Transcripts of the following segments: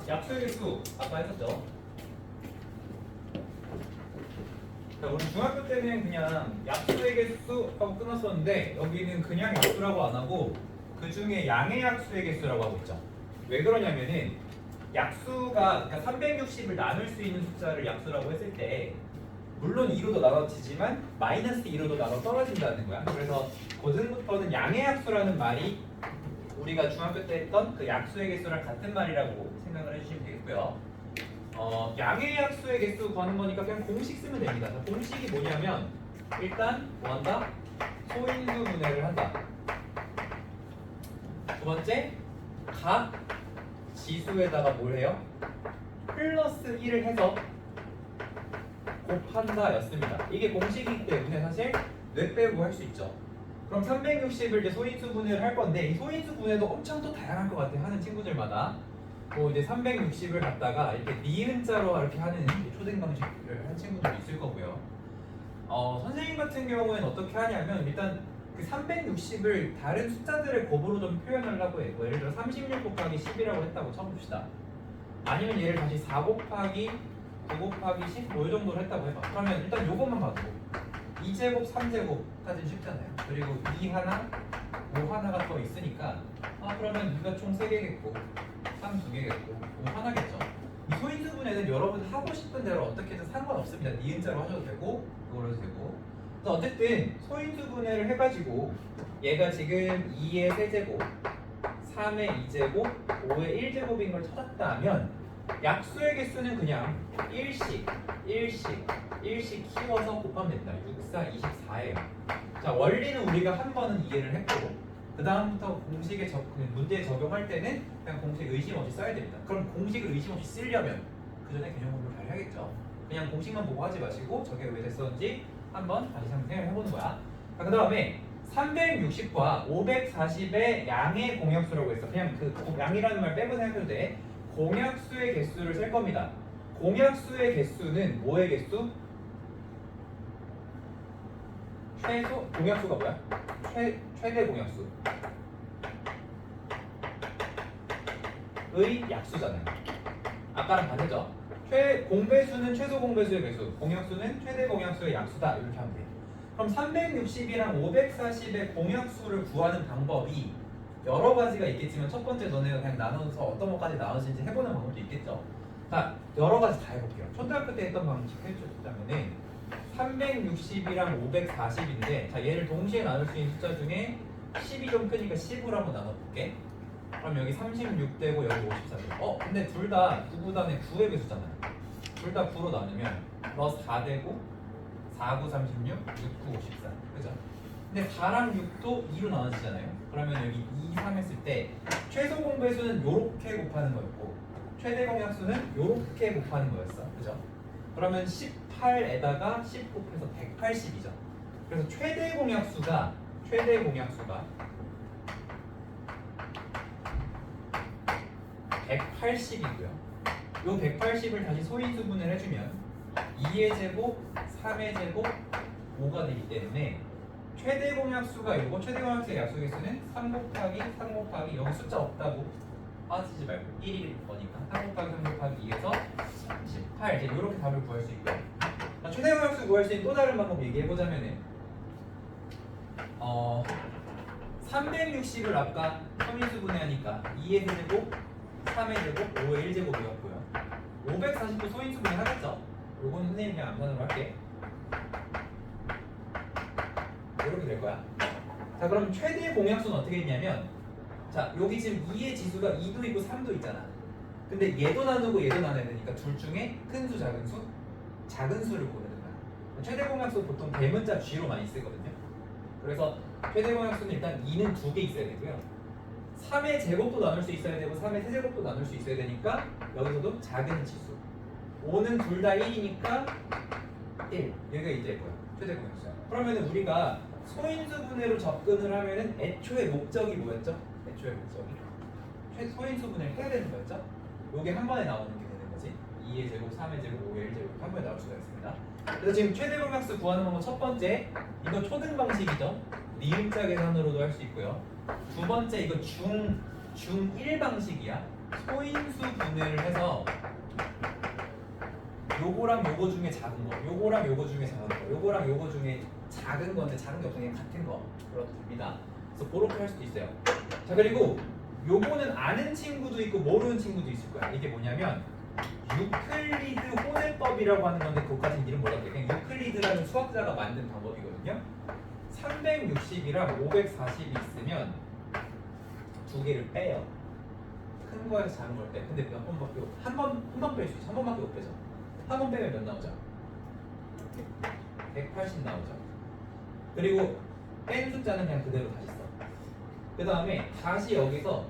약수의 개수 아까 했었죠? 자, 우리 중학교 때는 그냥 약수의 개수 하고 끝났었는데 여기는 그냥 약수라고 안 하고 그 중에 양의 약수의 개수라고 하고 있죠. 왜 그러냐면은 약수가 그러니까 360을 나눌 수 있는 숫자를 약수라고 했을 때 물론 2로도 나눠지지만 마이너스 2로도 나눠 떨어진다는 거야. 그래서 고등부터는 양의 약수라는 말이 우리가 중학교 때 했던 그 약수의 개수랑 같은 말이라고 생각을 해주시면 되겠고요. 양의 약수의 개수 구하는 거니까 그냥 공식 쓰면 됩니다. 자, 공식이 뭐냐면 일단 뭐 한다? 소인수 분해를 한다. 두 번째, 각 지수에다가 뭘 해요? 플러스 1을 해서 곱한다 였습니다. 이게 공식이기 때문에 사실 뇌 빼고 할 수 있죠. 그럼 360을 이제 소인수 분해를 할 건데 이 소인수 분해도 엄청 또 다양할 것 같아요. 하는 친구들마다. 뭐 이제 360을 갖다가 이렇게 니은자로 이렇게 하는 초등 방식을 한 친구들도 있을 거고요. 선생님 같은 경우에는 어떻게 하냐면 일단 그 360을 다른 숫자들의 곱으로 좀 표현하려고 해. 뭐 예를 들어 36 곱하기 10이라고 했다고 쳐봅시다. 아니면 얘를 다시 4 곱하기 9 곱하기 10 뭐 이 정도로 했다고 해봐. 그러면 일단 요것만 봐도 2제곱, 3제곱까지는 쉽잖아요. 그리고 2 하나, 5 하나가 더 있으니까 그러면 2가 총 3개겠고 3 2개겠고 5 하나겠죠. 이 소인수 분해는 여러분 하고 싶은 대로 어떻게든 상관없습니다. 니은자로 하셔도 되고 그걸로 해도 되고. 그래서 어쨌든 소인수 분해를 해가지고 얘가 지금 2의 세제곱 3의 2제곱 5의 1제곱인 걸 찾았다면 약수의 개수는 그냥 1씩 키워서 곱하면 된다. 6, 4, 24예요. 자, 원리는 우리가 한 번은 이해를 했고 그 다음부터 공식에 문제에 적용할 때는 그냥 공식 의심 없이 써야 됩니다. 그럼 공식을 의심 없이 쓰려면 그 전에 개념 공부를 잘 해야겠죠. 그냥 공식만 보고 하지 마시고 저게 왜 됐었는지 한번 다시 생각을 해보는 거야. 자, 그 다음에 360과 540의 양의 공약수라고 했어. 그냥 그 양이라는 말 빼고 생각해도 돼. 공약수의 개수를 셀 겁니다. 공약수의 개수는 뭐의 개수? 최소 공약수가 뭐야? 최대 공약수 의 약수잖아요. 아까랑 반대죠. 공배수는 최소 공배수의 배수, 공약수는 최대 공약수의 약수다. 이렇게 하면 돼. 그럼 360이랑 540의 공약수를 구하는 방법이 여러 가지가 있겠지만 첫 번째 너네가 그냥 나눠서 어떤 것까지 나눠지는지 해보는 방법도 있겠죠. 자, 여러 가지 다 해볼게요. 초등학교 때 했던 방식 해주셨다면은 360이랑 540인데 자, 얘를 동시에 나눌 수 있는 숫자 중에 10이 좀 크니까 10으로 한번 나눠볼게. 그럼 여기 36되고 여기 54되고 근데 둘 다 9구단의 9의 배수잖아요. 둘 다 9로 나누면 플러스 4되고 4, 9, 36, 6, 9, 54 그죠? 근데 4랑 6도 2로 나눠지잖아요. 그러면 여기 2, 3 했을 때 최소 공배수는 요렇게 곱하는 거였고 최대 공약수는 요렇게 곱하는 거였어. 그죠? 그러면 18에다가 10 곱해서 180이죠. 그래서 최대 공약수가 180이고요. 요 180을 다시 소인수분을 해주면 2의 제곱, 3의 제곱, 5가 되기 때문에 최대 공약수가 요거 최대 공약수의 약수 개수는 3 곱하기 3 곱하기 여기 숫자 없다고 빠지지 말고 1일 거니까 3 곱하기 3 곱하기 2에서 18 이제 이렇게 답을 구할 수 있고요. 최대 공약수 구할 수 있는 또 다른 방법 얘기해보자면은 360을 아까 소인수 분해하니까 2의 세제곱 3의 제곱, 5의 1제곱이었고요. 540도 소인수 분해 하겠죠? 요거는 선생님이 그냥 암산으로 할게. 이렇게 될 거야. 자, 그럼 최대 공약수는 어떻게 했냐면 자, 여기 지금 2의 지수가 2도 있고 3도 있잖아. 근데 얘도 나누고 얘도 나눠야 되니까 둘 중에 큰 수, 작은 수? 작은 수를 고르는 거야. 최대 공약수 보통 대문자 G로 많이 쓰거든요. 그래서 최대 공약수는 일단 2는 2개 있어야 되고요. 3의 제곱도 나눌 수 있어야 되고 3의 세제곱도 나눌 수 있어야 되니까 여기서도 작은 지수 5는 둘 다 1이니까 1 여기가 이제 뭐야? 최대 공약수야. 그러면 우리가 소인수 분해로 접근을 하면은 애초에 목적이 뭐였죠? 애초에 목적이 소인수 분해를 해야 되는 거였죠? 요게 한 번에 나오는 게 되는 거지. 2의 제곱, 3의 제곱, 5의 1제곱 한 번에 나올 수가 있습니다. 그래서 지금 최대 공약수 구하는 방법 첫 번째 이거 초등 방식이죠. 니은자 계산으로도 할 수 있고요. 두 번째 이거 중1 방식이야. 소인수 분해를 해서 요거랑 요거 중에 작은 거, 요거랑 요거 중에 작은 거, 요거랑 요거 중에 작은 건데 작은 게 없어 그냥 같은 거 그렇도 됩니다. 그래서 그렇게 할 수도 있어요. 자 그리고 요거는 아는 친구도 있고 모르는 친구도 있을 거야. 이게 뭐냐면 유클리드 호세법이라고 하는 건데 그것까지는 이름 몰라도 돼. 그냥 유클리드라는 수학자가 만든 방법이거든요. 360이랑 540이 있으면 두 개를 빼요. 큰 거에서 작은 걸 빼. 근데 몇 번밖에 한 번 뺄 수 있어. 한 번밖에 못 빼죠. 한 번 빼면 몇 나오죠? 180 나오죠. 그리고 뺀 숫자는 그냥 그대로 다시 써. 그 다음에 다시 여기서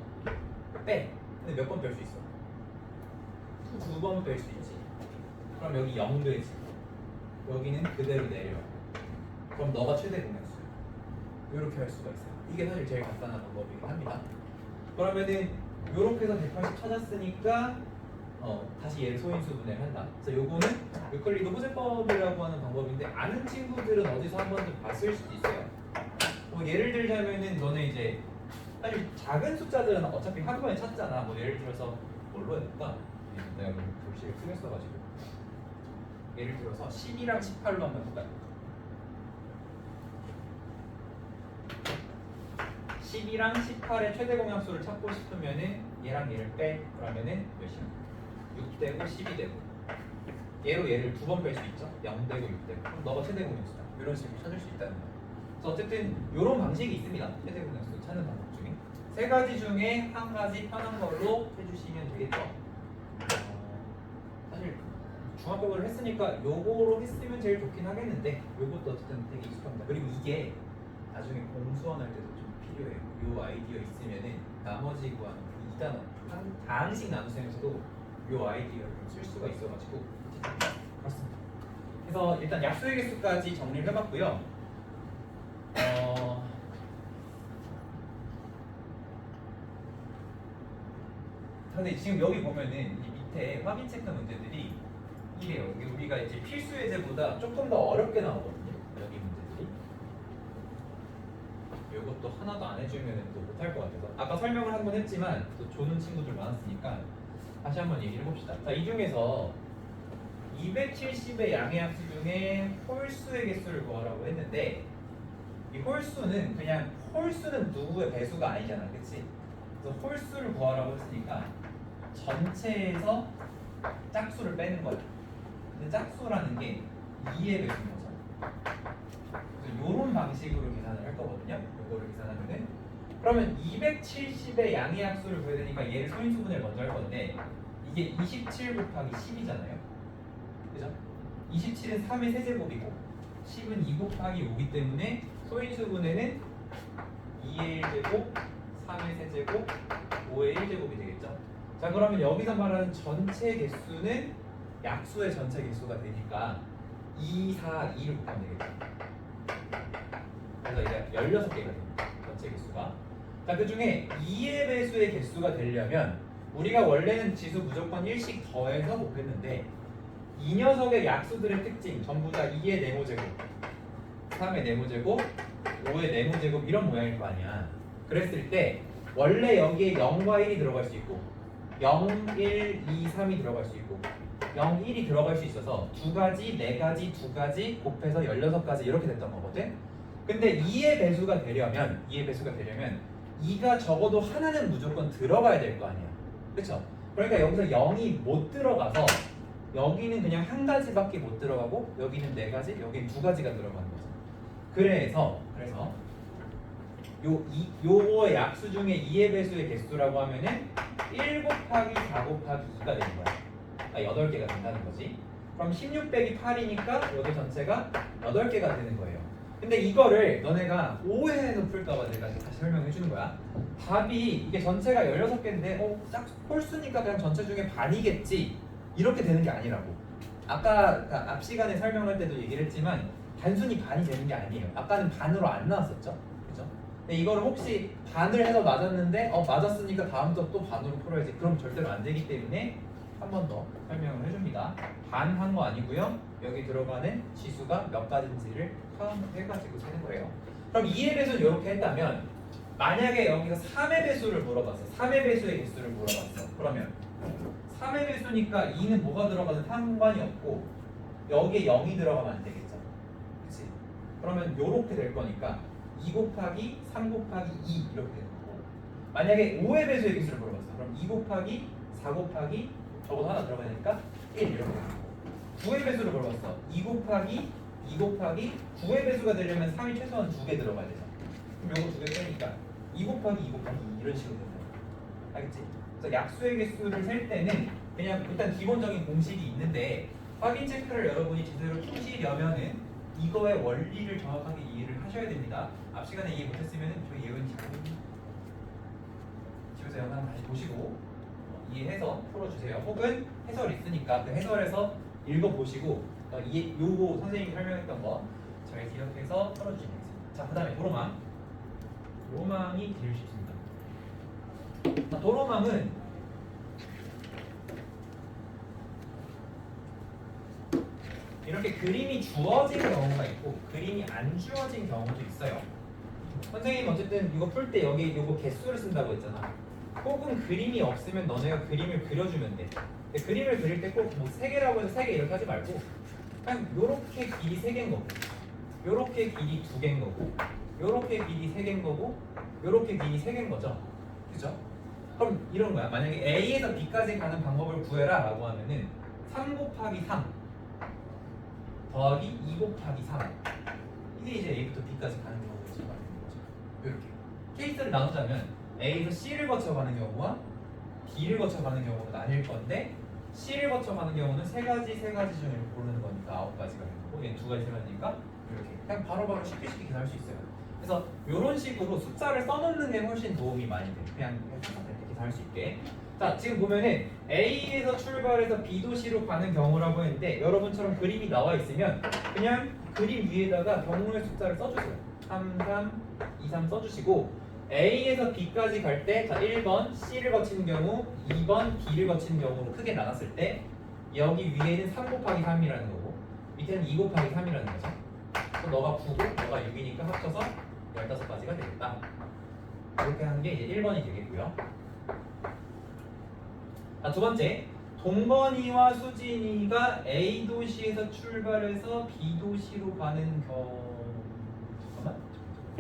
빼. 근데 몇 번 뺄 수 있어? 두 번 뺄 수 있지. 그럼 여기 0 되지. 여기는 그대로 내려. 그럼 너가 최대 공약수야. 이렇게 할 수가 있어요. 이게 사실 제일 간단한 방법이긴 합니다. 그러면은 이렇게 해서 180 찾았으니까 다시 얘를 소인수 분해를 한다. 그래서 요거는 유클리드 호세법이라고 하는 방법인데 아는 친구들은 어디서 한 번쯤 봤을 수도 있어요. 예를 들자면은 너네 이제 사실 작은 숫자들은 어차피 한 번에 찾잖아. 뭐 예를 들어서 뭘로 해볼까? 내가 글씨를 크게 써가지고 예를 들어서 12랑 18로 한번 해볼까요? 12랑 18의 최대 공약수를 찾고 싶으면은 얘랑 얘를 빼. 그러면은 몇이야? 6 되고 12 되고 얘로 얘를 두 번 뺄 수 있죠? 0 되고 6 되고 그럼 너가 최대 공약수다. 이런 식으로 찾을 수 있다는 거예요. 그래서 어쨌든 이런 방식이 있습니다. 최대 공약수 찾는 방법 중에 세 가지 중에 한 가지 편한 걸로 해주시면 되겠죠. 사실 중학교를 했으니까 요거로 했으면 제일 좋긴 하겠는데 요것도 어쨌든 되게 익숙합니다. 그리고 이게 나중에 공수원 할 때도 좀 필요해요. 요 아이디어 있으면은 나머지 구하는 이 단어 다항식 나눗셈에서도 요 아이디어를 쓸 수가 있어가지고 그렇습니다. 그래서 일단 약수의 개수까지 정리를 해봤고요. 근데 지금 여기 보면은 이 밑에 확인 체크 문제들이 이래요. 이게 우리가 이제 필수 예제보다 조금 더 어렵게 나오거든요. 여기 문제들이. 이것도 하나도 안 해주면 또 못할 것 같아서 아까 설명을 한번 했지만 또 조는 친구들 많았으니까 다시 한번 얘기를 해봅시다. 자, 이 중에서 270의 양의 합수 중에 홀수의 개수를 구하라고 했는데 이 홀수는 그냥 홀수는 누구의 배수가 아니잖아, 그치? 그래서 홀수를 구하라고 했으니까 전체에서 짝수를 빼는 거야. 근데 짝수라는 게 2의 배수인 거죠. 그래서 이런 방식으로 계산을 할 거거든요. 이거를 계산하면은 그러면 270의 양의 합수를 구해야 되니까 얘를 소인수분해를 먼저 할 건데 이게 27 곱하기 10이잖아요. 그죠? 27은 3의 세제곱이고 10은 2 곱하기 5이기 때문에 소인수분해는 2의 1제곱, 3의 세제곱, 5의 1제곱이 되겠죠. 자 그러면 여기서 말하는 전체 개수는 약수의 전체 개수가 되니까 2, 4, 2를 곱하면 되겠죠. 그래서 이제 16개가 됩니다. 전체 개수가. 자, 그 중에 2의 배수의 개수가 되려면 우리가 원래는 지수 무조건 1씩 더해서 곱했는데 이 녀석의 약수들의 특징 전부 다 2의 네모제곱, 3의 네모제곱, 5의 네모제곱 이런 모양일 거 아니야. 그랬을 때 원래 여기에 0과 1이 들어갈 수 있고 0, 1, 2, 3이 들어갈 수 있고 0, 1이 들어갈 수 있어서 두 가지, 네 가지, 두 가지 곱해서 16가지 이렇게 됐던 거거든. 근데 2의 배수가 되려면 2가 적어도 하나는 무조건 들어가야 될 거 아니야. 그렇죠? 그러니까 여기서 0이 못 들어가서 여기는 그냥 한 가지밖에 못 들어가고 여기는 네 가지, 여기는 두 가지가 들어가는 거죠. 그래서 요거의 약수 중에 2의 배수의 개수라고 하면은 1 곱하기 4 곱하기 2가 되는 거야. 8개가 된다는 거지. 그럼 16 빼기 8이니까 여기 전체가 8개가 되는 거예요. 근데 이거를 너네가 오해해서 풀까봐 내가 다시 설명해 주는 거야. 답이 이게 전체가 16개인데 딱 홀수니까 그냥 전체 중에 반이겠지 이렇게 되는 게 아니라고. 아까 앞 시간에 설명할 때도 얘기를 했지만 단순히 반이 되는 게 아니에요. 아까는 반으로 안 나왔었죠, 그죠? 근데 이거를 혹시 반을 해서 맞았는데 맞았으니까 다음부터 또 반으로 풀어야지. 그럼 절대로 안 되기 때문에 한 번 더 설명을 해줍니다. 반 한 거 아니고요. 여기 들어가는 지수가 몇 가지인지를 카운트 해가지고 세는 거예요. 그럼 2의 배수는 이렇게 했다면 만약에 여기서 3의 배수를 물어봤어. 3의 배수의 개수를 물어봤어. 그러면 3의 배수니까 2는 뭐가 들어가든 상관이 없고 여기에 0이 들어가면 안 되겠죠. 그치? 그러면 요렇게 될 거니까 2 곱하기 3 곱하기 2 이렇게 되는 거고 만약에 5의 배수의 개수를 물어봤어. 그럼 2 곱하기 4 곱하기 적어도 하나 들어가야 되니까 1 이렇게 되는 거고 9의 배수를 물어봤어. 2 곱하기 2 곱하기 9의 배수가 되려면 3이 최소한 2개 들어가야 되잖아. 그럼 요거 2개 빼니까 2 곱하기 2 곱하기 2 이런 식으로 된다. 알겠지? 그래서 약수의 개수를 셀 때는 그냥 일단 기본적인 공식이 있는데 확인 체크를 여러분이 제대로 푸시려면은 이거의 원리를 정확하게 이해를 하셔야 됩니다. 앞 시간에 이해 못했으면 저희 예은이 잘 집에서 영상 다시 보시고 이해해서 풀어주세요. 혹은 해설 있으니까 그 해설에서 읽어보시고 요거 선생님이 설명했던 거 잘 기억해서 풀어주시면 되겠습니다. 자, 그 다음에 도로망. 도로망이 제일 쉽습니다. 도로망은 이렇게 그림이 주어진 경우가 있고 그림이 안 주어진 경우도 있어요. 선생님 어쨌든 이거 풀 때 여기 요거 개수를 쓴다고 했잖아. 혹은 그림이 없으면 너네가 그림을 그려주면 돼. 근데 그림을 그릴 때 꼭 뭐 3개라고 해서 3개 이렇게 하지 말고 그냥 요렇게 길이 3개인 거고 요렇게 길이 2개인 거고 요렇게 길이 3개인 거고 요렇게 길이 3개인 거죠. 그죠? 그럼 이런 거야. 만약에 A에서 B까지 가는 방법을 구해라 라고 하면은 3 곱하기 3 더하기 2 곱하기 3 이게 이제 A부터 B까지 가는 경우를 말하는 거죠. 이렇게 케이스를 나누자면 A에서 C를 거쳐가는 경우와 B를 거쳐가는 경우로 나뉠 건데 C를 거쳐가는 경우는 세 가지 중에 고르는 거니까 9가지가 되는 거고 얘는 2가지 3가지니까 이렇게 그냥 바로바로 쉽게 계산할 수 있어요. 그래서 이런 식으로 숫자를 써놓는 게 훨씬 도움이 많이 돼요. 그냥 이렇게 계산할 수 있게. 자, 지금 보면은 A에서 출발해서 B 도시로 가는 경우라고 했는데 여러분처럼 그림이 나와 있으면 그냥 그림 위에다가 경우의 숫자를 써주세요. 3, 3, 2, 3 써주시고 A에서 B까지 갈 때 자 1번 C를 거치는 경우 2번 D를 거치는 경우로 크게 나눴을 때 여기 위에는 3 곱하기 3이라는 거고 밑에는 2 곱하기 3이라는 거죠. 그래서 너가 9고 너가 6이니까 합쳐서 15가지가 되겠다. 이렇게 하는 게 이제 1번이 되겠고요. 자, 두 번째, 동건이와 수진이가 A 도시에서 출발해서 B 도시로 가는 경우 잠깐만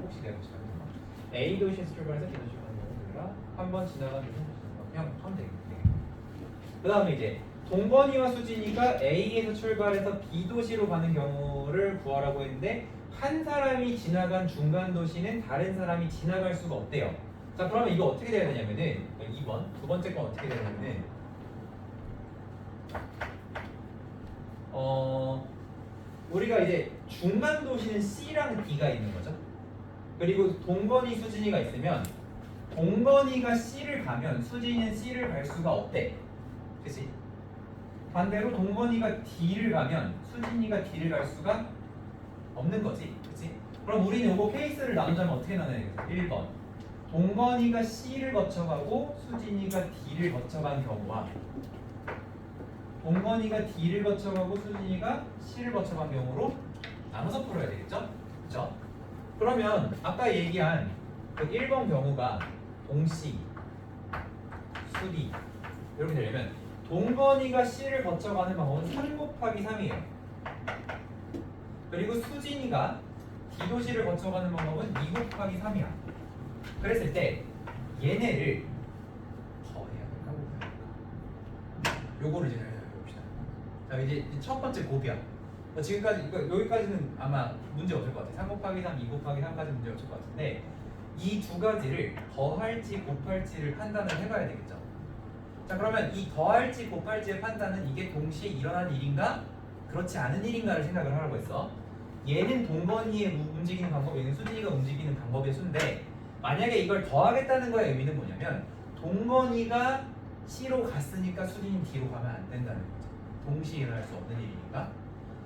혹시 내가 잠깐만 A 도시에서 출발해서 B 도시로 가는 경우가 한번 지나가면 그냥 하면 되겠네. 그 다음에 이제 동건이와 수진이가 A에서 출발해서 B 도시로 가는 경우를 구하라고 했는데 한 사람이 지나간 중간 도시는 다른 사람이 지나갈 수가 없대요. 자, 그러면 이거 어떻게 돼야 되냐면은 2번 두 번째 건 어떻게 되냐면은 우리가 이제 중간 도시는 C랑 D가 있는 거죠. 그리고 동건이 수진이가 있으면 동건이가 C를 가면 수진이는 C를 갈 수가 없대. 그치? 반대로 동건이가 D를 가면 수진이가 D를 갈 수가 없는 거지. 그치? 그럼 우리는 이거 케이스를 나누자면 어떻게 나눠야 되겠어? 1번 동건이가 C를 거쳐가고 수진이가 D를 거쳐간 경우와 동건이가 D를 거쳐가고 수진이가 C를 거쳐간 경우로 나눠서 풀어야 되겠죠? 그쵸? 그러면 아까 얘기한 그 1번 경우가 동C, 수D 이렇게 되려면 동건이가 C를 거쳐가는 방법은 3 곱하기 3이에요. 그리고 수진이가 D 도시를 거쳐가는 방법은 2 곱하기 3이야. 그랬을 때 얘네를 더해야 될까? 요거를 이제 해봅시다. 자, 이제 첫 번째 곱이야. 지금까지 여기까지는 아마 문제 없을 것 같아. 3 곱하기 3, 2 곱하기 3까지 문제 없을 것 같은데 이 두 가지를 더할지 곱할지를 판단을 해봐야 되겠죠. 자, 그러면 이 더할지 곱할지의 판단은 이게 동시에 일어난 일인가 그렇지 않은 일인가를 생각을 하라고 했어. 얘는 동건이의 움직이는 방법, 얘는 수진이가 움직이는 방법의 수인데 만약에 이걸 더하겠다는 거의 의미는 뭐냐면 동건이가 C로 갔으니까 수진이 D로 가면 안 된다는 거죠. 동시에 일어날 수 없는 일이니까.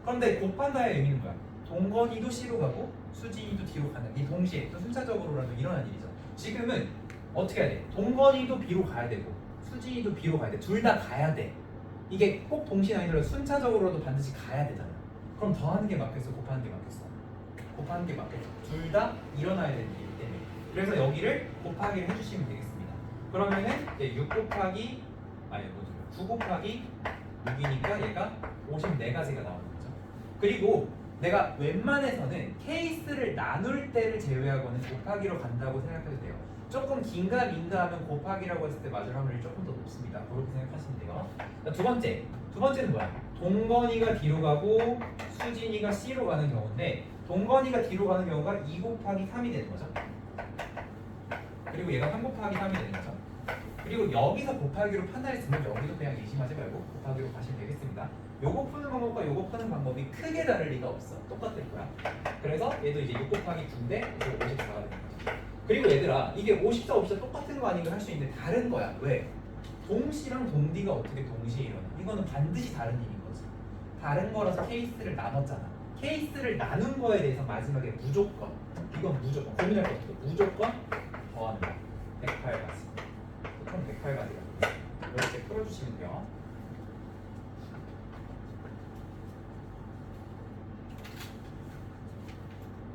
그런데 곱한다의 의미는 뭐야? 동건이도 C로 가고 수진이도 D로 가는 이 동시에 또 순차적으로라도 일어난 일이죠. 지금은 어떻게 해야 돼? 동건이도 B로 가야 되고 수진이도 B로 가야 돼. 둘 다 가야 돼. 이게 꼭 동시에 아니더라도 순차적으로도 반드시 가야 되잖아. 그럼 더하는 게 맞겠어? 곱하는 게 맞겠어? 곱하는 게 맞겠어. 둘 다 일어나야 되는 일이기 때문에 그래서 여기를 곱하기를 해주시면 되겠습니다. 그러면은 이제 9 곱하기 6이니까 얘가 54가지가 나오는 거죠. 그리고 내가 웬만해서는 케이스를 나눌 때를 제외하고는 곱하기로 간다고 생각해도 돼요. 조금 긴가 민가 하면 곱하기라고 했을 때 맞을 확률이 조금 더 높습니다. 그렇게 생각하시면 돼요. 자, 두 번째는 뭐야? 동건이가 D로 가고 수진이가 C로 가는 경우인데 동건이가 D로 가는 경우가 2 곱하기 3이 되는 거죠. 그리고 얘가 3 곱하기 3이 되는 거죠. 그리고 여기서 곱하기로 판단했으면 여기도 그냥 의심하지 말고 곱하기로 가시면 되겠습니다. 요거 푸는 방법과 요거 푸는 방법이 크게 다를 리가 없어. 똑같을 거야. 그래서 얘도 이제 6 곱하기 9인데 이거 54가 되는 거죠. 그리고 얘들아 이게 54, 54 똑같은 거 아닌가 할 수 있는데 다른 거야. 왜? 동시랑 동디가 어떻게 동시에 일어나? 이거는 반드시 다른 일인 거지. 다른 거라서 케이스를 나눴잖아. 케이스를 나눈 거에 대해서 마지막에 무조건 이건 무조건 고민할 거 없어. 무조건 더하는 거야. 108가지. 총 108가지가 이렇게 풀어주시면 돼요.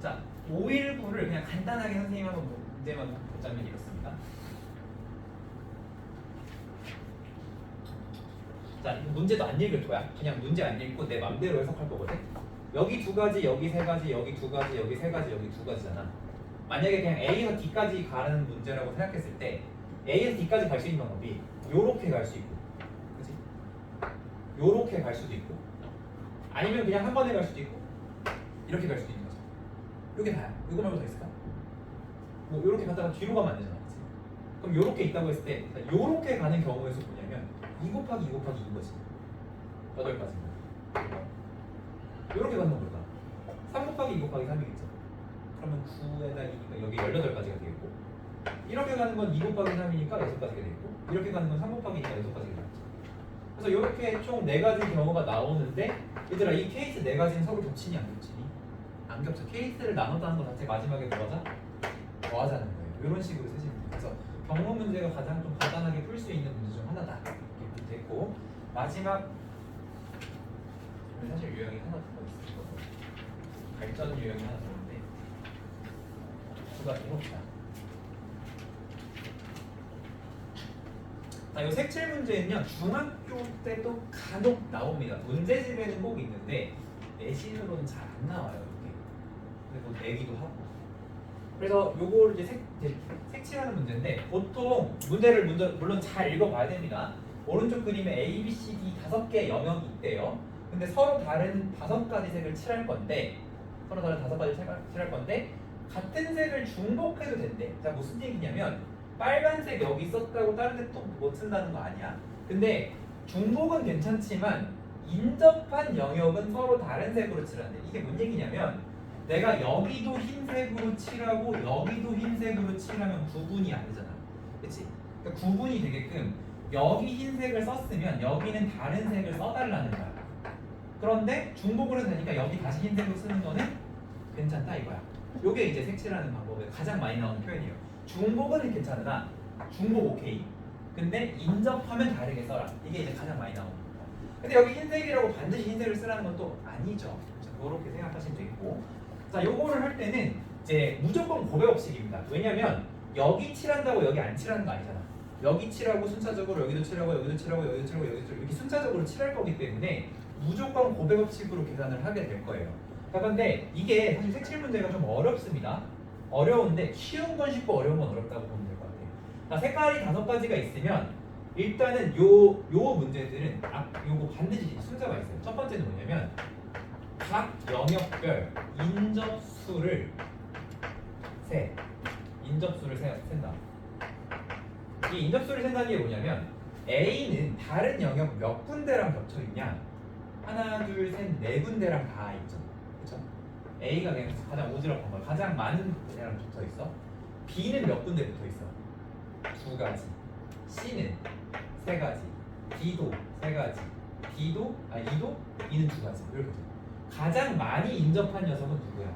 자, 519를 그냥 간단하게 선생님 한번 문제만 보자면 이렇습니다. 자, 문제도 안 읽을 거야. 그냥 문제 안 읽고 내 맘대로 해석할 거거든. 여기 2가지, 여기 3가지, 여기 2가지, 여기 3가지, 여기 2가지잖아. 만약에 그냥 A에서 D까지 가는 문제라고 생각했을 때 A에서 D까지 갈 수 있는 방법이 요렇게 갈 수 있고, 그치? 요렇게 갈 수도 있고, 아니면 그냥 한 번에 갈 수도 있고, 이렇게 갈 수도 있는 거죠. 요게 다야. 이거 말고 더 있을까? 뭐 요렇게 갔다가 뒤로 가면 안 되잖아, 그치? 그럼 요렇게 있다고 했을 때 요렇게 가는 경우에서 뭐냐면 2 곱하기 2 곱하기 2인 거지. 8가지인 거야. 요렇게 가는 건 뭘까? 3 곱하기 2 곱하기 3이겠죠. 그러면 9에다 2니까 여기 18가지가 되겠고, 이렇게 가는 건 2 곱하기 3이니까 6가지가 되겠고, 이렇게 가는 건 3 곱하기 2니까 6가지가 되겠죠. 그래서 이렇게 총 4가지 경우가 나오는데, 얘들아 이 케이스 4가지는 서로 겹치니 안 겹치니? 안 겹쳐. 케이스를 나눴다는 것 자체 마지막에 뭐하자? 더하자는 거예요. 이런 식으로 쓰시면 돼요. 그래서 경우 문제가 가장 좀 간단하게 풀 수 있는 문제 중 하나다. 이렇게 됐고, 마지막 사실 유형이 하나 더 있어요. 발전 유형이 하나 더 있는데 수가 해봅시다. 자, 이 색칠 문제는요 중학교 때도 간혹 나옵니다. 문제집에는 꼭 있는데 내신으로는 잘 안 나와요. 이게. 근데 뭐 내기도 하고. 그래서 요걸 이제 색칠하는 문제인데 보통 문제를 물론 잘 읽어봐야 됩니다. 오른쪽 그림에 A, B, C, D 5개의 영역이 있대요. 근데 서로 다른 5가지 색을 칠할 건데 같은 색을 중복해도 된대. 자, 무슨 얘기냐면 빨간색 여기 썼다고 다른 데 또 못 쓴다는 거 아니야. 근데 중복은 괜찮지만 인접한 영역은 서로 다른 색으로 칠한대. 이게 뭔 얘기냐면 내가 여기도 흰색으로 칠하고 여기도 흰색으로 칠하면 구분이 안 되잖아. 그치? 그러니까 구분이 되게끔 여기 흰색을 썼으면 여기는 다른 색을 써달라는 거야. 그런데 중복을 해도 되니까 여기 다시 흰색으로 쓰는 거는 괜찮다 이거야. 요게 이제 색칠하는 방법에 가장 많이 나오는 표현이에요. 중복은 괜찮으나 중복 오케이. 근데 인접하면 다르게 써라. 이게 이제 가장 많이 나오는 거예요. 근데 여기 흰색이라고 반드시 흰색을 쓰라는 건 또 아니죠. 그렇게 생각하시면 되겠고. 자, 요거를 할 때는 이제 무조건 고배업식입니다. 왜냐면 여기 칠한다고 여기 안 칠하는 거 아니잖아. 여기 칠하고 순차적으로 여기도 칠하고 여기도 칠하고 여기도 칠하고 여기도 칠하고 이렇게 순차적으로 칠할 거기 때문에 무조건 고배업식으로 계산을 하게 될 거예요. 그런데 이게 사실 색칠 문제가 좀 어렵습니다. 어려운데 쉬운 건 쉽고 어려운 건 어렵다고 보면 될 것 같아요. 자, 색깔이 5가지가 있으면 일단은 요 문제들은 요거 반드시 순서가 있어요. 첫 번째는 뭐냐면 각 영역별 인접수를 센다. 이 인접수를 센다는 게 뭐냐면 A는 다른 영역 몇 군데랑 겹쳐 있냐? 하나, 둘, 셋, 4군데랑 다 있죠. 그렇죠? A가 그냥 가장 오지랖한 거, 가장 많은 데랑 붙어 있어. B는 몇 군데 붙어 있어? 2가지. C는 3가지. D도 3가지. E도 2는 2가지. 이렇게 돼. 가장 많이 인접한 녀석은 누구야?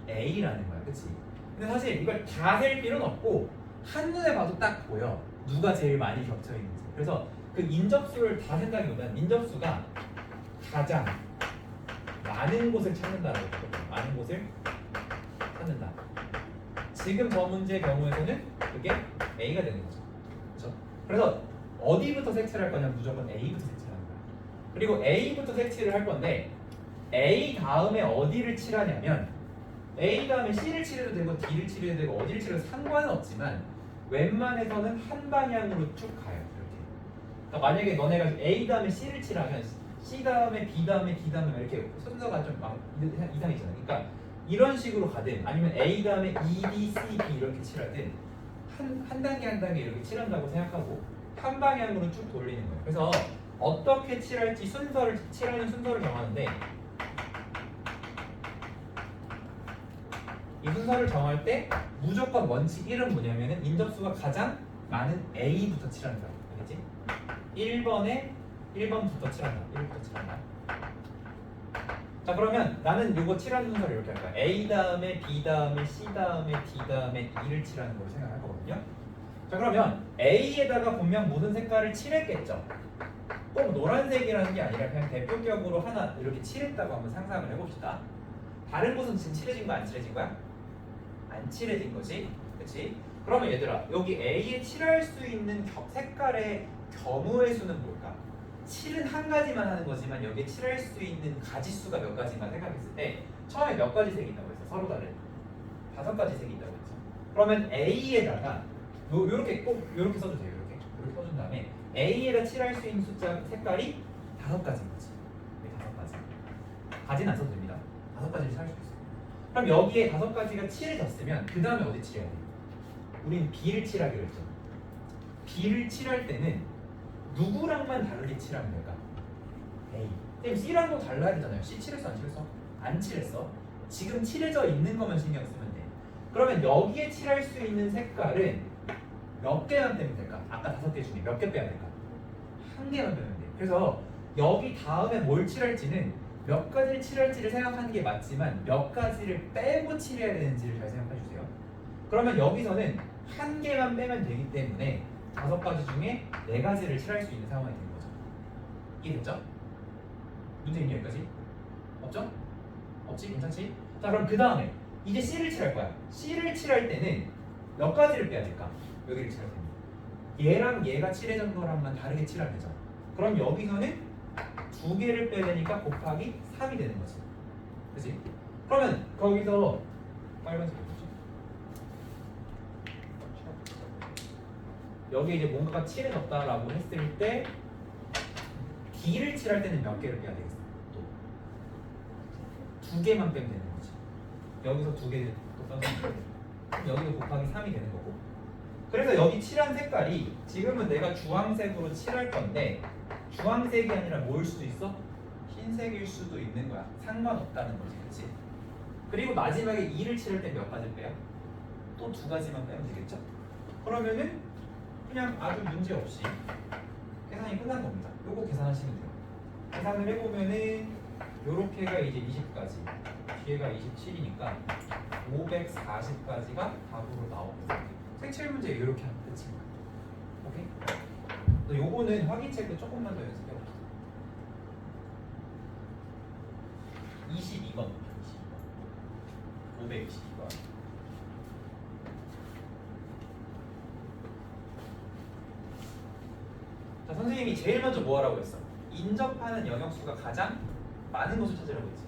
A라는 거야, 그렇지? 근데 사실 이걸 다 셀 필요는 없고 한눈에 봐도 딱 보여. 누가 제일 많이 겹쳐 있는지. 그래서 그 인접수를 다 센다기보다는 인접수가 가장 많은 곳을 찾는다라고 했거든요. 많은 곳을 찾는다. 지금 저 문제의 경우에서는 그게 A가 되는 거죠. 그렇죠? 그래서 어디부터 색칠할 거냐 무조건 A부터 색칠하는 거야. 그리고 A부터 색칠을 할 건데 A 다음에 어디를 칠하냐면 A 다음에 C를 칠해도 되고 D를 칠해도 되고 어디를 칠해도 상관은 없지만 웬만해서는 한 방향으로 쭉 가요. 이렇게. 그러니까 만약에 너네가 A 다음에 C를 칠하면 C 다음에 B 다음에 D 다음에 이렇게 순서가 좀 막 이상이잖아요. 그러니까 이런 식으로 가든 아니면 A 다음에 E, D, C, B 이렇게 칠하든 한 단계 한 단계 이렇게 칠한다고 생각하고 한 방향으로 쭉 돌리는 거예요. 그래서 어떻게 칠할지 칠하는 순서를 정하는데 이 순서를 정할 때 무조건 원칙 1은 뭐냐면은 인접수가 가장 많은 A부터 칠하는 거야. 알겠지? 1번부터 칠한다. 1부터 칠한다. 자 그러면 나는 이거 칠하는 순서를 이렇게 할 거야. A 다음에 B 다음에 C 다음에 D 다음에 E를 칠하는 걸로 생각할 거거든요. 자 그러면 A에다가 분명 무슨 색깔을 칠했겠죠. 꼭 노란색이라는 게 아니라 그냥 대표격으로 하나 이렇게 칠했다고 한번 상상을 해봅시다. 다른 곳은 지금 칠해진 거야 안 칠해진 거야? 안 칠해진 거지, 그렇지? 그러면 얘들아 여기 A에 칠할 수 있는 색깔의 경우의 수는 뭘까? 칠은 한 가지만 하는 거지만 여기에 칠할 수 있는 가지수가 몇 가지만 생각했을 때 처음에 몇 가지 색이 있다고 했어? 서로 다른 5가지 색이 있다고 했어. 그러면 A에다가 요렇게 꼭 요렇게 써주세요. 이렇게 써준 다음에 A에다 칠할 수 있는 숫자 색깔이 5가지인 거지. 5가지. 가지는 안 써도 됩니다. 5가지를 칠할 수 있어. 그럼 여기에 5가지가 칠해졌으면 그 다음에 어디 칠해야 돼? 우린 B를 칠하기로 했죠. B를 칠할 때는 누구랑만 다르게 칠하면 될까? A. 근데 C랑도 달라야 되잖아요. C 칠했어 안 칠했어? 안 칠했어. 지금 칠해져 있는 것만 신경 쓰면 돼. 그러면 여기에 칠할 수 있는 색깔은 몇 개만 빼면 될까? 아까 5개 중에 몇 개 빼야 될까? 한 개만 빼면 돼. 그래서 여기 다음에 뭘 칠할지는 몇 가지를 칠할지를 생각하는 게 맞지만 몇 가지를 빼고 칠해야 되는지를 잘 생각해 주세요. 그러면 여기서는 한 개만 빼면 되기 때문에 5가지 중에 4가지를 칠할 수 있는 상황이 되는 거죠. 이해됐죠? 문제 있니 여기까지? 없죠? 없지? 괜찮지? 자 그럼 그 다음에 이제 C를 칠할 거야. C를 칠할 때는 몇 가지를 빼야 될까? 여기를 칠할 때는 얘랑 얘가 칠해진 거랑만 다르게 칠하면 되죠. 그럼 여기서는 2개를 빼야 되니까 곱하기 3이 되는 거지. 그치? 그러면 거기서 빨간색이 뭐지? 여기 이제 뭔가가 칠해졌다라고 했을 때 D를 칠할 때는 몇 개를 빼야 되겠어? 또 2개만 빼면 되는 거지. 여기서 2개 또 써서 여기도 곱하기 3이 되는 거고. 그래서 여기 칠한 색깔이 지금은 내가 주황색으로 칠할 건데 주황색이 아니라 뭐일 수도 있어? 흰색일 수도 있는 거야. 상관없다는 거지, 그렇지? 그리고 마지막에 2를 칠할 때 몇 가지 빼요? 또 2가지만 빼면 되겠죠? 그러면은 그냥 아주 문제 없이 계산이 끝난 겁니다. 요거 계산하시면 돼요. 계산을 해보면은 요렇게가 이제 20까지, 뒤에가 27이니까 540까지가 답으로 나옵니다. 색칠 문제 이렇게 하면 끝입니다. 오케이? 또 요거는 확인책 때 조금만 더 연습해봅시다. 22번 522번. 자 선생님이 제일 먼저 뭐 하라고 했어? 인접하는 영역수가 가장 많은 것을 찾으라고 했지.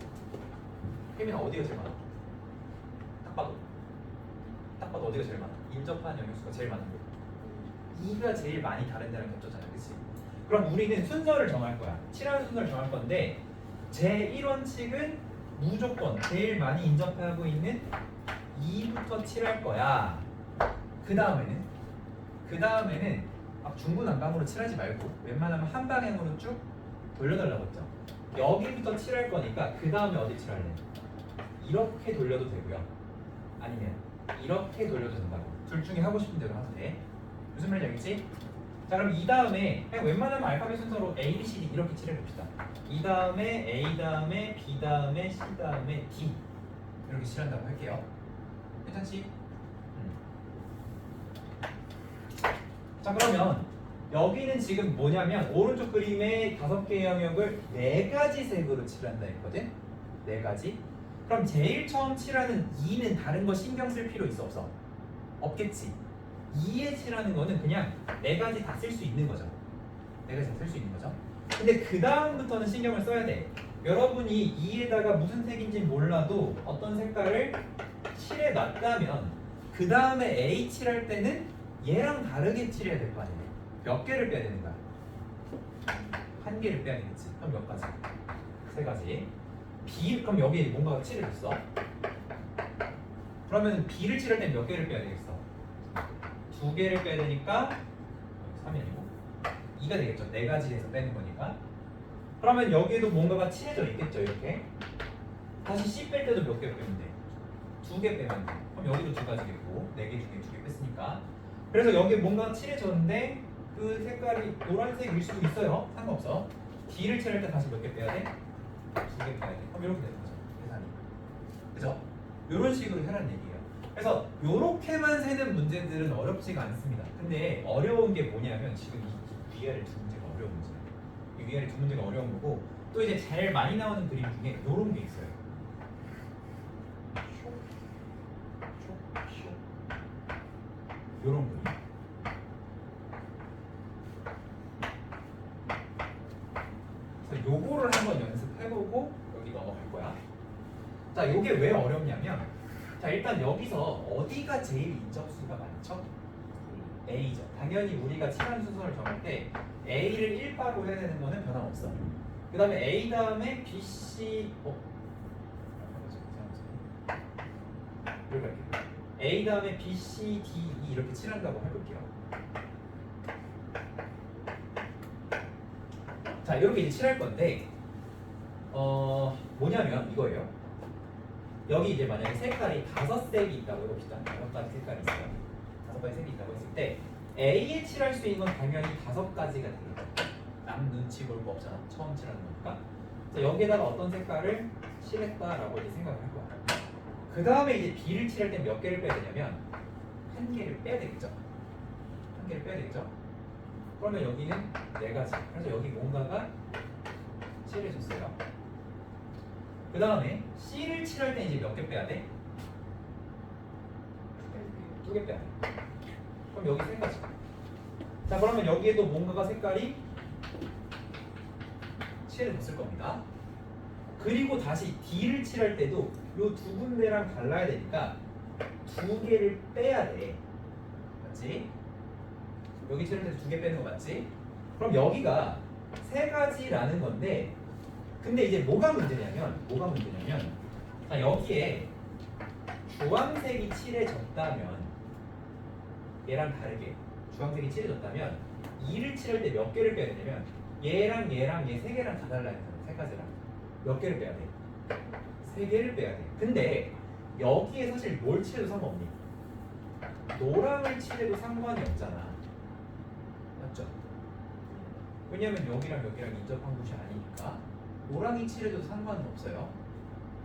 혜민아 어디가 제일 많아? 딱 봐도 어디가 제일 많아? 인접하는 영역수가 제일 많은 거. 2가 제일 많이 다른 데랑 겹쳤잖아, 그치? 그럼 우리는 순서를 정할 거야. 칠하는 순서를 정할 건데 제1원칙은 무조건 제일 많이 인접하고 있는 2부터 칠할 거야. 그 다음에는 막 중구난방으로 칠하지 말고 웬만하면 한 방향으로 쭉 돌려달라고 했죠. 여기부터 칠할 거니까 그 다음에 어디 칠할래? 이렇게 돌려도 되고요. 아니면 이렇게 돌려도 된다고. 둘 중에 하고 싶은 대로 하면 돼. 무슨 말인지 알겠지? 자 그럼 이 다음에 그냥 웬만하면 알파벳 순서로 A, B, C, D 이렇게 칠해봅시다. 이 다음에 A 다음에 B 다음에 C 다음에 D 이렇게 칠한다고 할게요. 괜찮지? 자 그러면 여기는 지금 뭐냐면 오른쪽 그림의 5개의 영역을 4가지 색으로 칠한다 했거든? 4가지. 그럼 제일 처음 칠하는 2는 다른 거 신경 쓸 필요 있어 없어? 없겠지. 2에 칠하는 거는 그냥 네 가지 다 쓸 수 있는 거죠. 네 가지 다 쓸 수 있는 거죠. 근데 그 다음부터는 신경을 써야 돼. 여러분이 2에다가 무슨 색인지 몰라도 어떤 색깔을 칠해 놨다면 그 다음에 A 칠할 때는 얘랑 다르게 칠해야 될 거 아니에요. 몇 개를 빼야 되는 거야? 한 개를 빼야 되겠지. 그럼 몇 가지? 세 가지. B 그럼 여기 뭔가 칠해줬어. 그러면 B를 칠할 때는 몇 개를 빼야 되겠어? 두 개를 빼야 되니까 3이 아니고 2가 되겠죠. 네 가지에서 빼는 거니까. 그러면 여기에도 뭔가가 칠해져 있겠죠. 이렇게. 다시 C 뺄 때도 몇 개 빼면 돼? 두 개 빼면 돼. 그럼 여기도 두 가지겠고 네 개 중에 두 개 뺐으니까. 그래서 여기에 뭔가 칠해졌는데 그 색깔이 노란색일 수도 있어요. 상관없어. D를 칠할 때 다시 몇 개 빼야 돼? 두 개 빼야 돼. 그럼 이렇게 되는 거죠. 계산이. 그죠? 이런 식으로 해라는 얘기예요. 그래서 이렇게만 세는 문제들은 어렵지가 않습니다. 근데 어려운 게 뭐냐면 지금 이 위아래 두 문제가 어려운 문제예요. 이 위아래 두 문제가 어려운 거고 또 이제 제일 많이 나오는 그림 중에 이런 게 있어요. 이런 그림. 그래서 요거를 한번 연습해보고 여기 넘어갈 거야. 자, 요게 왜 어렵냐면 자, 일단 여기서 어디가 제일 인접수가 많죠? A죠. 당연히 우리가 칠한 수선을 정할 때 A를 1바로 해야 되는 거는 변함없어. 그 다음에 A 다음에 B, C 이렇게 할게요. A 다음에 B, C, D, E 이렇게 칠한다고 해볼게요. 자, 이렇게 이제 칠할 건데 뭐냐면 이거예요. 여기 이제 만약에 색깔이 5색이 있다고 해봅시다. 5가지 색깔이 있어요. 5가지 색이 있다고 했을 때 A에 칠할 수 있는 건 당연히 5가지가 되겠죠. 남 눈치 볼 거 없잖아. 처음 칠하는 거니까. 그래서 여기에다가 어떤 색깔을 칠했다라고 이제 생각을 할 거야. 그 다음에 이제 B를 칠할 때 몇 개를 빼야 되냐면 한 개를 빼야 되겠죠. 한 개를 빼야 되겠죠. 그러면 여기는 4가지. 그래서 여기 뭔가가 칠해졌어요. 그 다음에 C를 칠할 때 이제 몇 개 빼야 돼? 2개 빼야 돼. 그럼 여기 3가지. 자, 그러면 여기에도 뭔가가 색깔이 칠해졌을 겁니다. 그리고 다시 D를 칠할 때도 이 두 군데랑 달라야 되니까 2개를 빼야 돼. 맞지? 여기 칠할 때 2개 빼는 거 맞지? 그럼 여기가 3가지라는 건데 근데 이제 뭐가 문제냐면 자, 여기에 주황색이 칠해졌다면 얘랑 다르게 주황색이 칠해졌다면 2를 칠할 때 몇 개를 빼야 되냐면 얘랑 얘 3개랑 다 달라야 돼. 3가지랑 몇 개를 빼야 돼? 3개를 빼야 돼. 근데 여기에 사실 뭘 칠해도 상관없니? 노랑을 칠해도 상관이 없잖아. 맞죠? 왜냐면 여기랑 인접한 곳이 아니니까 노랑이 칠해도 상관은 없어요.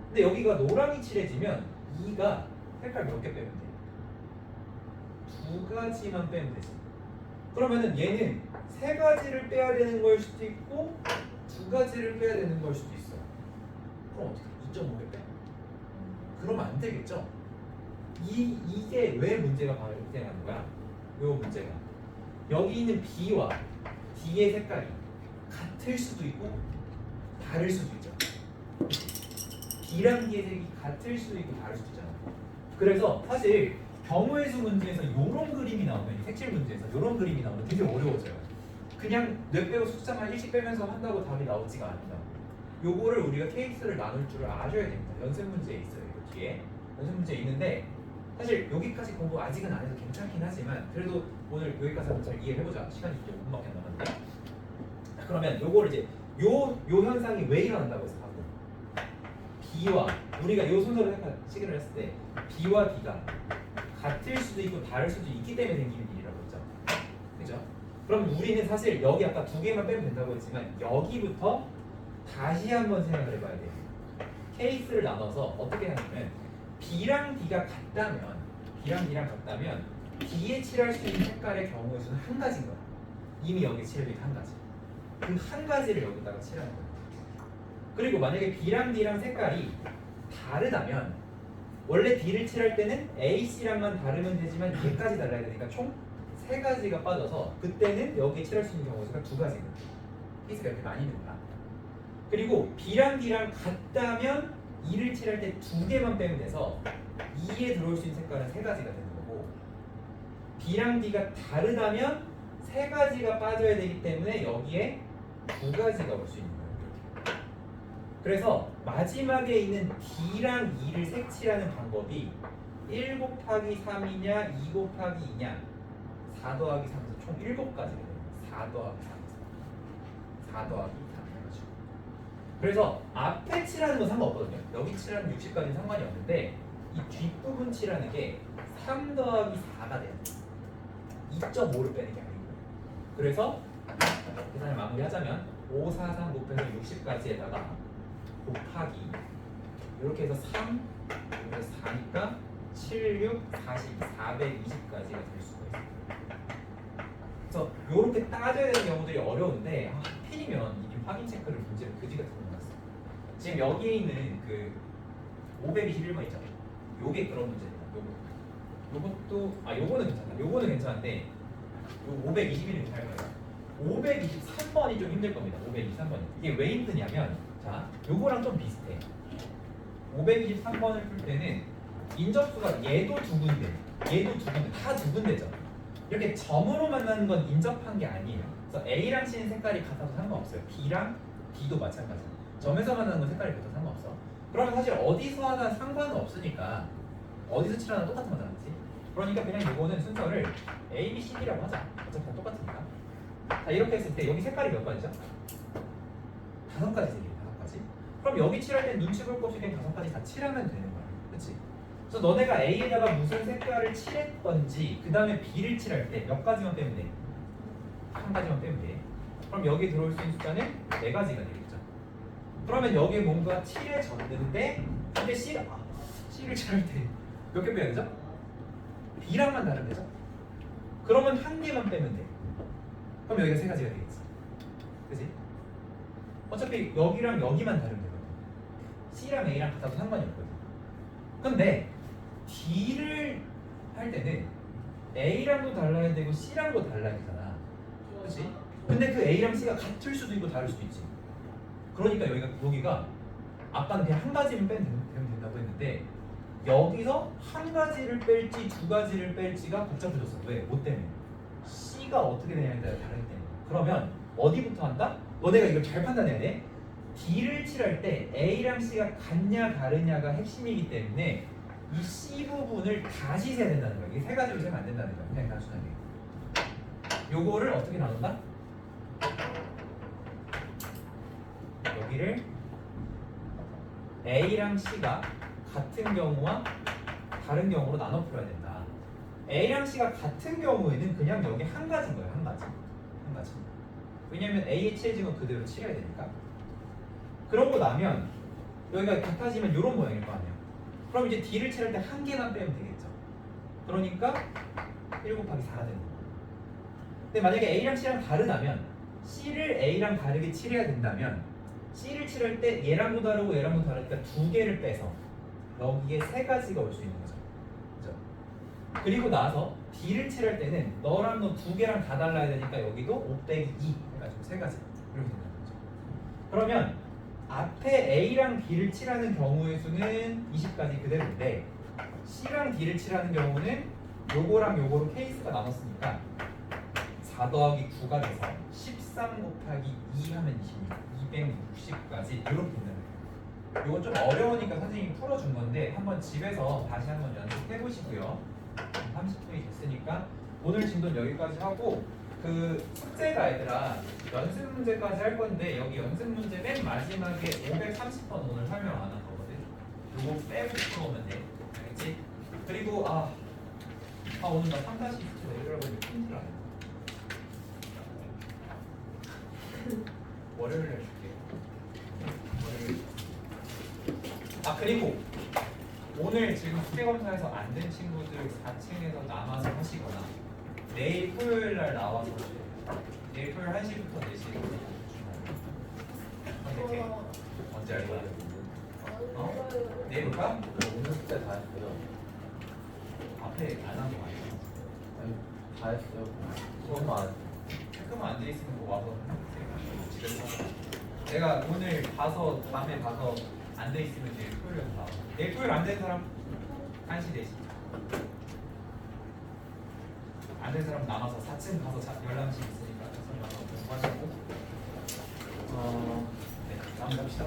근데 여기가 노랑이 칠해지면 2가 색깔 몇 개 빼면 돼? 2가지만 빼면 되지. 그러면은 얘는 3가지를 빼야 되는 걸 수도 있고 2가지를 빼야 되는 걸 수도 있어. 그럼 어떻게 2.5개 빼? 그러면 안 되겠죠? 이게 왜 문제가 발생하는 거야? 요 문제가 여기 있는 B와 D의 색깔이 같을 수도 있고 다를 수도 있죠. B랑 D의 색이 같을 수도 있고 다를 수도 있잖아. 그래서 사실 경우의 수 문제에서 이런 그림이 나오면 색칠 문제에서 이런 그림이 나오면 되게 어려워져요. 그냥 몇 빼고 숫자만 일씩 빼면서 한다고 답이 나오지가 않는다. 요거를 우리가 케이스를 나눌 줄을 아셔야 됩니다. 연습 문제에 있어요. 이거 뒤에 연습 문제에 있는데 사실 여기까지 공부 아직은 안 해도 괜찮긴 하지만 그래도 오늘 여기까지 한번 잘 이해해보자. 시간이 이제 5분밖에 안 남았는데 그러면 요거를 이제 요 현상이 왜 일어난다고 해서 방금 B와 우리가 요 순서로 시기를 했을 때 B와 D가 같을 수도 있고 다를 수도 있기 때문에 생기는 일이라고 했죠. 그죠? 그럼 우리는 사실 여기 아까 2개만 빼면 된다고 했지만 여기부터 다시 한번 생각을 해봐야 돼요. 케이스를 나눠서 어떻게 하냐면 B랑 D가 같다면 D에 칠할 수 있는 색깔의 경우의 수는 한 가지인 거야. 이미 여기 칠해도 한 가지. 그 한 가지를 여기다가 칠하는 거야. 그리고 만약에 B랑 D랑 색깔이 다르다면 원래 D를 칠할 때는 A, C랑만 다르면 되지만 얘까지 달라야 되니까 총 3가지가 빠져서 그때는 여기에 칠할 수 있는 경우 수가 2가지거든요. 케이스가 이렇게 많이 된다. 그리고 B랑 D랑 같다면 2를 칠할 때 2개만 빼면 돼서 2에 들어올 수 있는 색깔은 3가지가 되는 거고 B랑 D가 다르다면 3가지가 빠져야 되기 때문에 여기에 2가지가 올 수 있는 거예요. 그래서 마지막에 있는 D랑 2를 색칠하는 방법이 1 곱하기 3이냐 2 곱하기 2냐 4 더하기 3에서 총 7가지가 돼요. 4 더하기 3에서 4 더하기 3 해가지고 그래서 앞에 칠하는 건 상관없거든요. 여기 칠하는 60까지는 상관이 없는데 이 뒷부분 칠하는 게 3 더하기 4가 돼요. 2.5를 빼는 게 아니고 그래서 계산을 마무리하자면 5, 4, 3 곱해서 60까지에다가 곱하기 이렇게 해서 3, 그래서 4니까 7, 6, 40, 420까지가 될 수가 있어요. 그래서 이렇게 따져야 되는 경우들이 어려운데 하필이면 이게 확인 체크를 문제를 그지 같은 거 나왔어요. 지금 여기에 있는 그 521번 있잖아요. 요게 그런 문제입니다. 요것도 요거는 괜찮다. 요거는 괜찮은데 요 521은 잘 거예요. 523번이 좀 힘들 겁니다. 523번이 이게 왜 힘드냐면 자 요거랑 좀 비슷해. 523번을 풀 때는 인접수가 얘도 2군데 얘도 2군데 다 2군데죠. 이렇게 점으로 만나는 건 인접한 게 아니에요. 그래서 A랑 C는 색깔이 같아도 상관없어요. B랑 D도 마찬가지예요. 점에서 만나는 건 색깔이 같아도 상관없어. 그러면 사실 어디서 하나 상관은 없으니까 어디서 칠하나 똑같은 거잖아. 그치? 그러니까 그냥 이거는 순서를 A, B, C, D라고 하자. 어차피 다 똑같으니까. 자 이렇게 했을 때 여기 색깔이 몇 가지죠? 5가지 색이에요. 5가지. 그럼 여기 칠할 땐 눈치 볼 거 없이 그냥 5가지 다 칠하면 되는 거야. 그치? 그래서 너네가 A에다가 무슨 색깔을 칠했던지 그 다음에 B를 칠할 때 몇 가지만 빼면 돼? 1가지만 빼면 돼. 그럼 여기 들어올 수 있는 숫자는 4가지가 되겠죠. 그러면 여기에 뭔가 칠해졌는데 근데 C를 칠할 때 몇 개 빼야 되죠? B랑만 다르면 되죠? 그러면 1개만 빼면 돼. 그럼 여기가 3가지가 되겠지. 그치? 어차피 여기랑 여기만 다르면 되거든. C랑 A랑 같아도 상관이 없거든. 근데 D를 할 때는 A랑도 달라야 되고 C랑도 달라야 되잖아. 그치? 근데 그 A랑 C가 같을 수도 있고 다를 수도 있지. 그러니까 여기가 아까는 그냥 1가지만 빼면 된다고 했는데 여기서 1가지를 뺄지 2가지를 뺄지가 복잡해졌어. 왜? 뭐 때문에? C가 어떻게 되냐에 따라 다르기 때문에. 그러면 어디부터 한다? 너네가 이걸 잘 판단해야 돼. D를 칠할 때 A랑 C가 같냐 다르냐가 핵심이기 때문에 이 C 부분을 다시 세야 된다는 거야. 이게 3가지로 세면 안 된다는 거야. 그냥 단순하게. 요거를 어떻게 나눈다? 여기를 A랑 C가 같은 경우와 다른 경우로 나눠 풀어야 된다. A랑 C가 같은 경우에는 그냥 여기 1가지인 거예요. 1가지. 왜냐면 A에 칠해진 건 그대로 칠해야 되니까. 그러고 나면 여기가 같아지면 이런 모양일 거 아니에요. 그럼 이제 D를 칠할 때 1개만 빼면 되겠죠. 그러니까 1 곱하기 4가 되는 거예요. 근데 만약에 A랑 C랑 다르다면 C를 A랑 다르게 칠해야 된다면 C를 칠할 때 얘랑도 다르고 얘랑도 다르니까 2개를 빼서 여기에 3가지가 올 수 있는 거죠. 그죠? 그리고 나서 D를 칠할 때는 너랑 너 2개랑 다 달라야 되니까 여기도 5 빼기 2 해가지고 3가지 이렇게 된다는 거죠. 그러면 앞에 A랑 B를 칠하는 경우의 수는 20가지 그대로인데 C랑 D를 칠하는 경우는 요거랑 요거로 케이스가 나눴으니까 4 더하기 9가 돼서 13 곱하기 2 하면 26, 260까지 이렇게 된다는 거예요. 이건 좀 어려우니까 선생님이 풀어준 건데 한번 집에서 다시 한번 연습해 보시고요. 30분이 됐으니까 오늘 진도는 여기까지 하고 그 숙제가 얘들아 연습 문제까지 할 건데 여기 연습 문제 맨 마지막에 530번 오늘 설명 안 한 거거든. 요거 빼고 풀어오면 돼. 알겠지? 그리고 오늘 나 3-20 내려고 했는데 핀트를 안 해. 월요일에 줄게. 월요일. 그리고 오늘 지금 숙제 검사에서 안 된 친구들 4층에서 남아서 하시거나 내일 토요일 날 나와서 내일 토요일 1시부터 4시로 언제 할 거야? 내일 볼까? 오늘 숙제 다 했어요. 앞에 안 한 거 아니야? 아니, 다 했어요. 그것만 안 했어요. 체크만 안 돼 있으면 뭐 와서 집에서 하자. 내가 오늘 가서 밤에 가서 안 돼 있으면 내일 토요일에 다. 내일 토요일 안 된 사람 한시 대시. 안 된 사람 남아서 4층 가서 열람실 있으니까 가서 공부하시고. 네, 다음 갑시다.